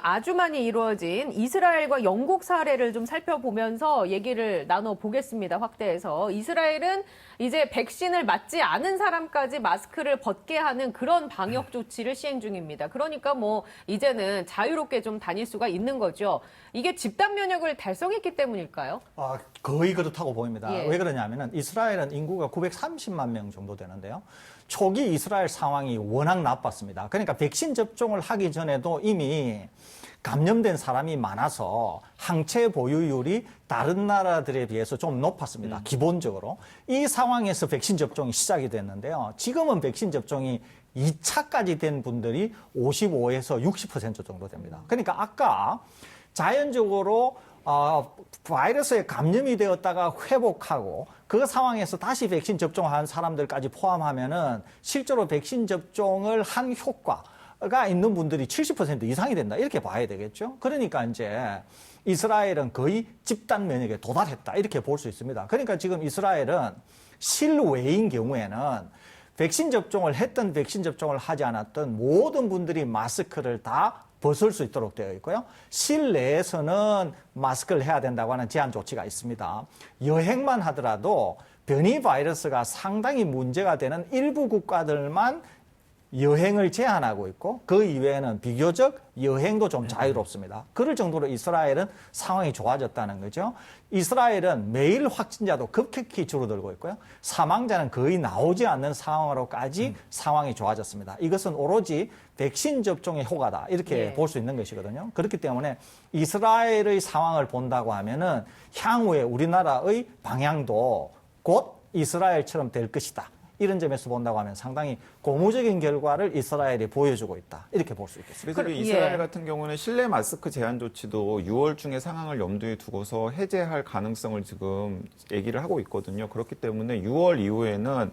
아주 많이 이루어진 이스라엘과 영국 사례를 좀 살펴보면서 얘기를 나눠보겠습니다. 확대해서. 이스라엘은 이제 백신을 맞지 않은 사람까지 마스크를 벗게 하는 그런 방역 조치를 시행 중입니다. 그러니까 뭐 이제는 자유롭게 좀 다닐 수가 있는 거죠. 이게 집단 면역을 달성했기 때문일까요? 거의 그렇다고 보입니다. 예. 왜 그러냐면은 이스라엘은 인구가 930만 명 정도 되는데요. 초기 이스라엘 상황이 워낙 나빴습니다. 그러니까 백신 접종을 하기 전에도 이미 감염된 사람이 많아서 항체 보유율이 다른 나라들에 비해서 좀 높았습니다. 기본적으로. 이 상황에서 백신 접종이 시작이 됐는데요. 지금은 백신 접종이 2차까지 된 분들이 55에서 60% 정도 됩니다. 그러니까 아까 자연적으로 바이러스에 감염이 되었다가 회복하고 그 상황에서 다시 백신 접종한 사람들까지 포함하면은 실제로 백신 접종을 한 효과가 있는 분들이 70% 이상이 된다. 이렇게 봐야 되겠죠. 그러니까 이제 이스라엘은 거의 집단 면역에 도달했다. 이렇게 볼 수 있습니다. 그러니까 지금 이스라엘은 실외인 경우에는 백신 접종을 했던 백신 접종을 하지 않았던 모든 분들이 마스크를 다 벗을 수 있도록 되어 있고요. 실내에서는 마스크를 해야 된다고 하는 제한 조치가 있습니다. 여행만 하더라도 변이 바이러스가 상당히 문제가 되는 일부 국가들만 여행을 제한하고 있고 그 이외에는 비교적 여행도 좀 자유롭습니다. 그럴 정도로 이스라엘은 상황이 좋아졌다는 거죠. 이스라엘은 매일 확진자도 급격히 줄어들고 있고요. 사망자는 거의 나오지 않는 상황으로까지 상황이 좋아졌습니다. 이것은 오로지 백신 접종의 효과다. 이렇게 볼 수 있는 것이거든요. 그렇기 때문에 이스라엘의 상황을 본다고 하면은 향후에 우리나라의 방향도 곧 이스라엘처럼 될 것이다. 이런 점에서 본다고 하면 상당히 고무적인 결과를 이스라엘이 보여주고 있다. 이렇게 볼 수 있겠습니다. 그래서 이스라엘 같은 경우는 실내 마스크 제한 조치도 6월 중에 상황을 염두에 두고서 해제할 가능성을 지금 얘기를 하고 있거든요. 그렇기 때문에 6월 이후에는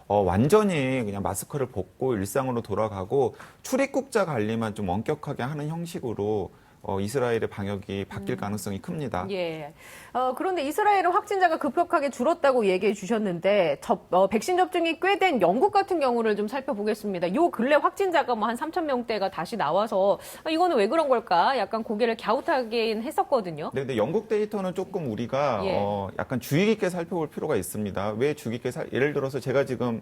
완전히 그냥 마스크를 벗고 일상으로 돌아가고 출입국자 관리만 좀 엄격하게 하는 형식으로 이스라엘의 방역이 바뀔 가능성이 큽니다. 예. 그런데 이스라엘은 확진자가 급격하게 줄었다고 얘기해 주셨는데 백신 접종이 꽤 된 영국 같은 경우를 좀 살펴보겠습니다. 요 근래 확진자가 뭐 한 3천 명대가 다시 나와서 이거는 왜 그런 걸까? 약간 고개를 갸웃하긴 했었거든요. 네, 근데 영국 데이터는 조금 우리가 약간 주의 깊게 살펴볼 필요가 있습니다. 왜 주의 깊게 예를 들어서 제가 지금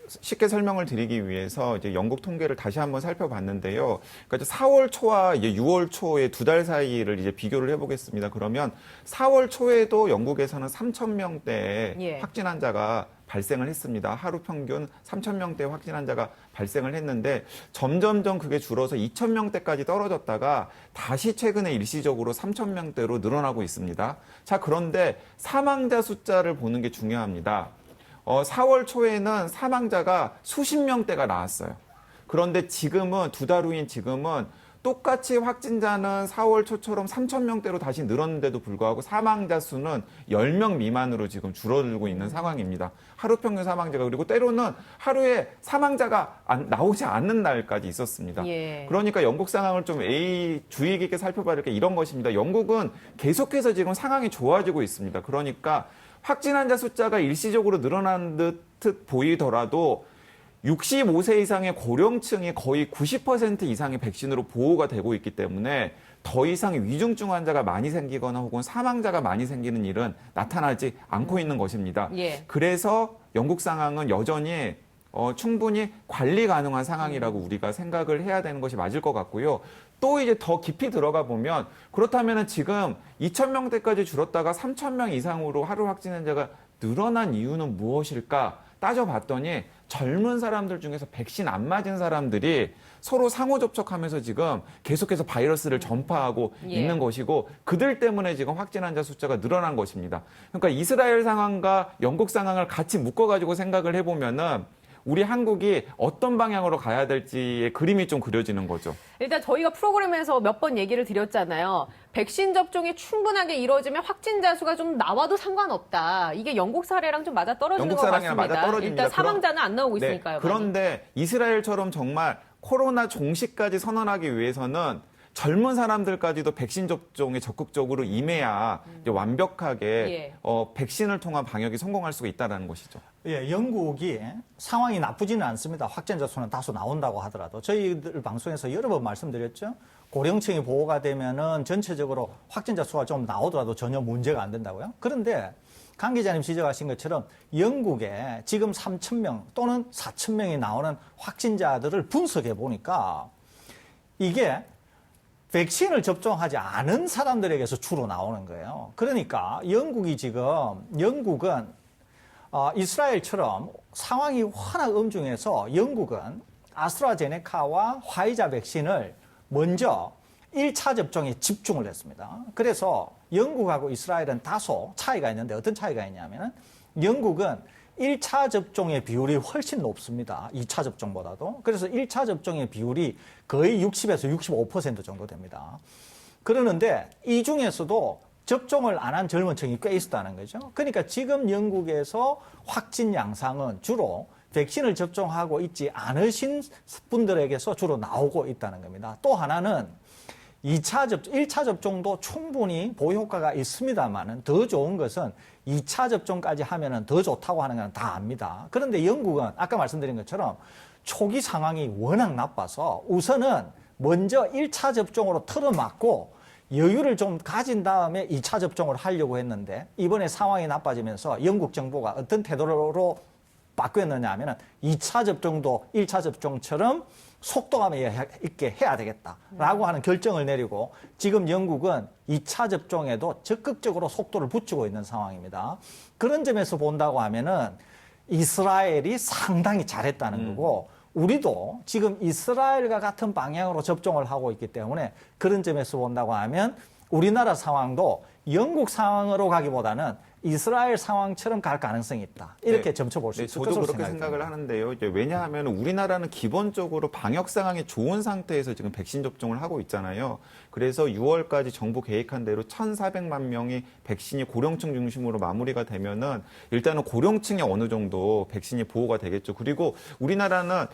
쉽게 설명을 드리기 위해서 이제 영국 통계를 다시 한번 살펴봤는데요. 그러니까 이제 4월 초와 이제 6월 초의 2달 사이를 이제 비교를 해보겠습니다. 그러면 4월 초에도 영국에서는 3천 명대의 확진 환자가 발생을 했습니다. 하루 평균 3천 명대 확진 환자가 발생을 했는데 점점점 그게 줄어서 2천 명대까지 떨어졌다가 다시 최근에 일시적으로 3천 명대로 늘어나고 있습니다. 자, 그런데 사망자 숫자를 보는 게 중요합니다. 4월 초에는 사망자가 수십 명대가 나왔어요. 그런데 지금은 2달 후인 지금은 똑같이 확진자는 4월 초처럼 3천 명대로 다시 늘었는데도 불구하고 사망자 수는 10명 미만으로 지금 줄어들고 있는 상황입니다. 하루 평균 사망자가 그리고 때로는 하루에 사망자가 나오지 않는 날까지 있었습니다. 그러니까 영국 상황을 좀 주의 깊게 살펴봐야 될 게 이런 것입니다. 영국은 계속해서 지금 상황이 좋아지고 있습니다. 그러니까 확진 환자 숫자가 일시적으로 늘어난 듯 보이더라도 65세 이상의 고령층이 거의 90% 이상의 백신으로 보호가 되고 있기 때문에 더 이상 위중증 환자가 많이 생기거나 혹은 사망자가 많이 생기는 일은 나타나지 않고 있는 것입니다. 그래서 영국 상황은 여전히 충분히 관리 가능한 상황이라고 우리가 생각을 해야 되는 것이 맞을 것 같고요. 또 이제 더 깊이 들어가 보면 그렇다면 지금 2,000명대까지 줄었다가 3,000명 이상으로 하루 확진 환자가 늘어난 이유는 무엇일까 따져봤더니 젊은 사람들 중에서 백신 안 맞은 사람들이 서로 상호 접촉하면서 지금 계속해서 바이러스를 전파하고 있는 것이고 그들 때문에 지금 확진 환자 숫자가 늘어난 것입니다. 그러니까 이스라엘 상황과 영국 상황을 같이 묶어가지고 생각을 해보면은 우리 한국이 어떤 방향으로 가야 될지의 그림이 좀 그려지는 거죠. 일단 저희가 프로그램에서 몇 번 얘기를 드렸잖아요. 백신 접종이 충분하게 이루어지면 확진자 수가 좀 나와도 상관없다. 이게 영국 사례랑 좀 맞아떨어지는 것 같습니다. 맞아떨어집니다. 일단 사망자는 안 나오고 있으니까요. 그런데 이스라엘처럼 정말 코로나 종식까지 선언하기 위해서는 젊은 사람들까지도 백신 접종에 적극적으로 임해야 이제 완벽하게 백신을 통한 방역이 성공할 수가 있다는 것이죠. 예, 영국이 상황이 나쁘지는 않습니다. 확진자 수는 다소 나온다고 하더라도 저희들 방송에서 여러 번 말씀드렸죠. 고령층이 보호가 되면은 전체적으로 확진자 수가 좀 나오더라도 전혀 문제가 안 된다고요. 그런데 강 기자님 지적하신 것처럼 영국에 지금 3,000명 또는 4,000명이 나오는 확진자들을 분석해 보니까 이게 백신을 접종하지 않은 사람들에게서 주로 나오는 거예요. 그러니까 영국은 이스라엘처럼 상황이 워낙 엄중해서 영국은 아스트라제네카와 화이자 백신을 먼저 1차 접종에 집중을 했습니다. 그래서 영국하고 이스라엘은 다소 차이가 있는데 어떤 차이가 있냐면 영국은 1차 접종의 비율이 훨씬 높습니다. 2차 접종보다도. 그래서 1차 접종의 비율이 거의 60에서 65% 정도 됩니다. 그러는데 이 중에서도 접종을 안 한 젊은 층이 꽤 있었다는 거죠. 그러니까 지금 영국에서 확진 양상은 주로 백신을 접종하고 있지 않으신 분들에게서 주로 나오고 있다는 겁니다. 또 하나는 1차 접종도 충분히 보호 효과가 있습니다만은 더 좋은 것은 2차 접종까지 하면은 더 좋다고 하는 건 다 압니다. 그런데 영국은 아까 말씀드린 것처럼 초기 상황이 워낙 나빠서 우선은 먼저 1차 접종으로 틀어막고 여유를 좀 가진 다음에 2차 접종을 하려고 했는데 이번에 상황이 나빠지면서 영국 정부가 어떤 태도로 바뀌었느냐 하면은 2차 접종도 1차 접종처럼 속도감 있게 해야 되겠다라고 하는 결정을 내리고 지금 영국은 2차 접종에도 적극적으로 속도를 붙이고 있는 상황입니다. 그런 점에서 본다고 하면은 이스라엘이 상당히 잘했다는 거고 우리도 지금 이스라엘과 같은 방향으로 접종을 하고 있기 때문에 그런 점에서 본다고 하면 우리나라 상황도 영국 상황으로 가기보다는 이스라엘 상황처럼 갈 가능성이 있다. 이렇게 점쳐볼 수 있을 것으로 저도 그렇게 생각을 하는데요. 이제 왜냐하면 우리나라는 기본적으로 방역 상황이 좋은 상태에서 지금 백신 접종을 하고 있잖아요. 그래서 6월까지 정부 계획한 대로 1,400만 명이 백신이 고령층 중심으로 마무리가 되면은 일단은 고령층에 어느 정도 백신이 보호가 되겠죠. 그리고 우리나라는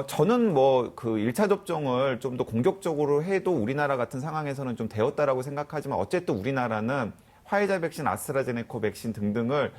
저는 뭐 그 1차 접종을 좀 더 공격적으로 해도 우리나라 같은 상황에서는 좀 되었다라고 생각하지만 어쨌든 우리나라는 화이자 백신, 아스트라제네카 백신 등등을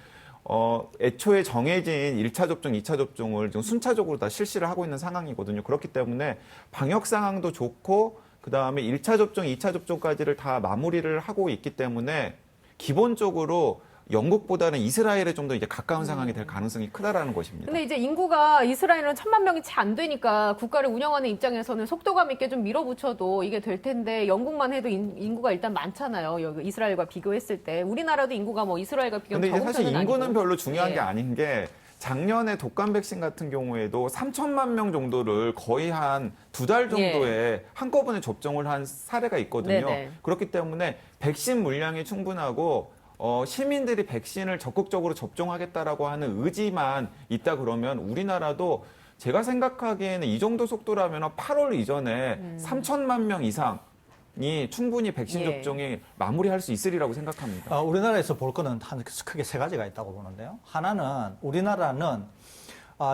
애초에 정해진 1차 접종, 2차 접종을 지금 순차적으로 다 실시를 하고 있는 상황이거든요. 그렇기 때문에 방역 상황도 좋고 그다음에 1차 접종, 2차 접종까지를 다 마무리를 하고 있기 때문에 기본적으로 영국보다는 이스라엘에 좀 더 이제 가까운 상황이 될 가능성이 크다라는 것입니다. 근데 이제 인구가 이스라엘은 1,000만 명이 채 안 되니까 국가를 운영하는 입장에서는 속도감 있게 좀 밀어붙여도 이게 될 텐데 영국만 해도 인구가 일단 많잖아요. 여기 이스라엘과 비교했을 때 우리나라도 인구가 뭐 이스라엘과 비교하면 근데 이제 사실 인구는 아니고. 별로 중요한 게 아닌 게 작년에 독감 백신 같은 경우에도 3천만 명 정도를 거의 한 2달 정도에 한꺼번에 접종을 한 사례가 있거든요. 네네. 그렇기 때문에 백신 물량이 충분하고 시민들이 백신을 적극적으로 접종하겠다라고 하는 의지만 있다 그러면 우리나라도 제가 생각하기에는 이 정도 속도라면 8월 이전에 3천만 명 이상이 충분히 백신 접종이 마무리할 수 있으리라고 생각합니다. 우리나라에서 볼 거는 크게 세 가지가 있다고 보는데요. 하나는 우리나라는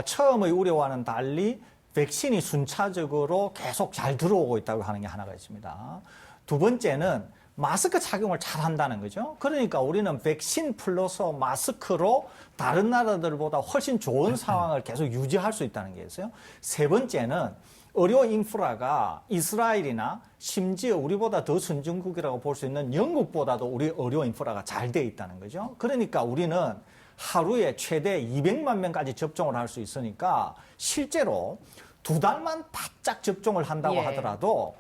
처음의 우려와는 달리 백신이 순차적으로 계속 잘 들어오고 있다고 하는 게 하나가 있습니다. 두 번째는 마스크 착용을 잘 한다는 거죠. 그러니까 우리는 백신 플러스 마스크로 다른 나라들보다 훨씬 좋은 상황을 계속 유지할 수 있다는 게 있어요. 세 번째는 의료 인프라가 이스라엘이나 심지어 우리보다 더 선진국이라고 볼 수 있는 영국보다도 우리 의료 인프라가 잘 돼 있다는 거죠. 그러니까 우리는 하루에 최대 200만 명까지 접종을 할 수 있으니까 실제로 2달만 바짝 접종을 한다고 하더라도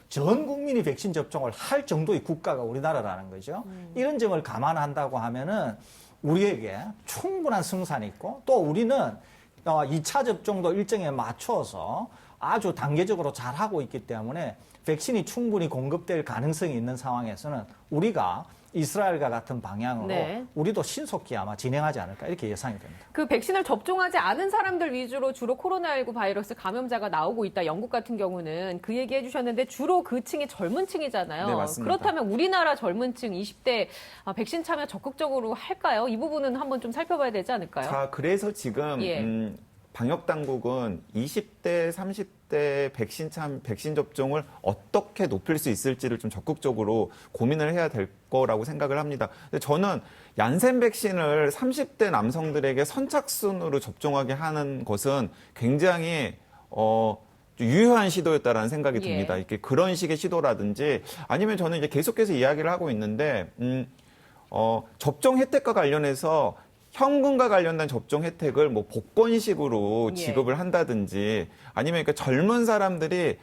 전 국민이 백신 접종을 할 정도의 국가가 우리나라라는 거죠. 이런 점을 감안한다고 하면은 우리에게 충분한 승산이 있고 또 우리는 2차 접종도 일정에 맞춰서 아주 단계적으로 잘하고 있기 때문에 백신이 충분히 공급될 가능성이 있는 상황에서는 우리가 이스라엘과 같은 방향으로 우리도 신속히 아마 진행하지 않을까 이렇게 예상이 됩니다. 그 백신을 접종하지 않은 사람들 위주로 주로 코로나19 바이러스 감염자가 나오고 있다. 영국 같은 경우는 그 얘기 해주셨는데 주로 그 층이 젊은 층이잖아요. 네, 맞습니다. 그렇다면 우리나라 젊은 층 20대 백신 참여 적극적으로 할까요? 이 부분은 한번 좀 살펴봐야 되지 않을까요? 자, 그래서 지금 방역 당국은 20대, 30대 30대 백신 접종을 어떻게 높일 수 있을지를 좀 적극적으로 고민을 해야 될 거라고 생각을 합니다. 근데 저는 얀센 백신을 30대 남성들에게 선착순으로 접종하게 하는 것은 굉장히 유효한 시도였다라는 생각이 듭니다. 예. 이렇게 그런 식의 시도라든지 아니면 저는 이제 계속해서 이야기를 하고 있는데 접종 혜택과 관련해서 현금과 관련된 접종 혜택을 뭐 복권식으로 예. 지급을 한다든지 아니면 그러니까 젊은 사람들이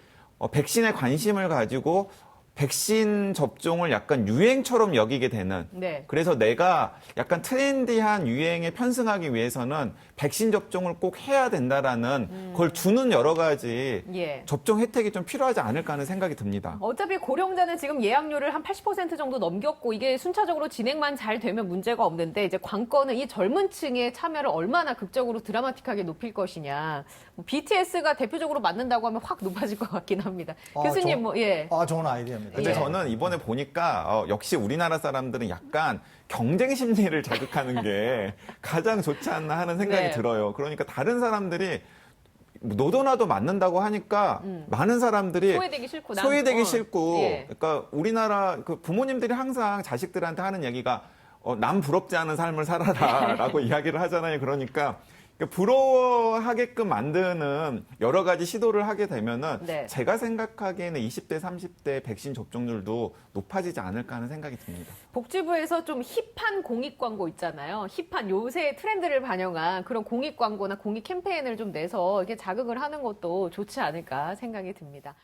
백신에 관심을 가지고 백신 접종을 약간 유행처럼 여기게 되는 네. 그래서 내가 약간 트렌디한 유행에 편승하기 위해서는 백신 접종을 꼭 해야 된다라는 걸 주는 여러 가지 예. 접종 혜택이 좀 필요하지 않을까 하는 생각이 듭니다. 어차피 고령자는 지금 예약률을 한 80% 정도 넘겼고 이게 순차적으로 진행만 잘 되면 문제가 없는데 이제 관건은 이 젊은 층의 참여를 얼마나 극적으로 드라마틱하게 높일 것이냐. 뭐 BTS가 대표적으로 맞는다고 하면 확 높아질 것 같긴 합니다. 교수님 뭐 예. 좋은 아이디어입니다. 근데 예. 저는 이번에 보니까 역시 우리나라 사람들은 약간 경쟁 심리를 자극하는 게 가장 좋지 않나 하는 생각이 네. 들어요. 그러니까 다른 사람들이 너도나도 맞는다고 하니까 많은 사람들이 소외되기 싫고 소외되기 싫고 예. 그러니까 우리나라 그 부모님들이 항상 자식들한테 하는 얘기가 남 부럽지 않은 삶을 살아라라고 이야기를 하잖아요. 그러니까 부러워하게끔 만드는 여러 가지 시도를 하게 되면은 네. 제가 생각하기에는 20대, 30대 백신 접종률도 높아지지 않을까 하는 생각이 듭니다. 복지부에서 좀 힙한 공익 광고 있잖아요. 힙한 요새 트렌드를 반영한 그런 공익 광고나 공익 캠페인을 좀 내서 이렇게 자극을 하는 것도 좋지 않을까 생각이 듭니다.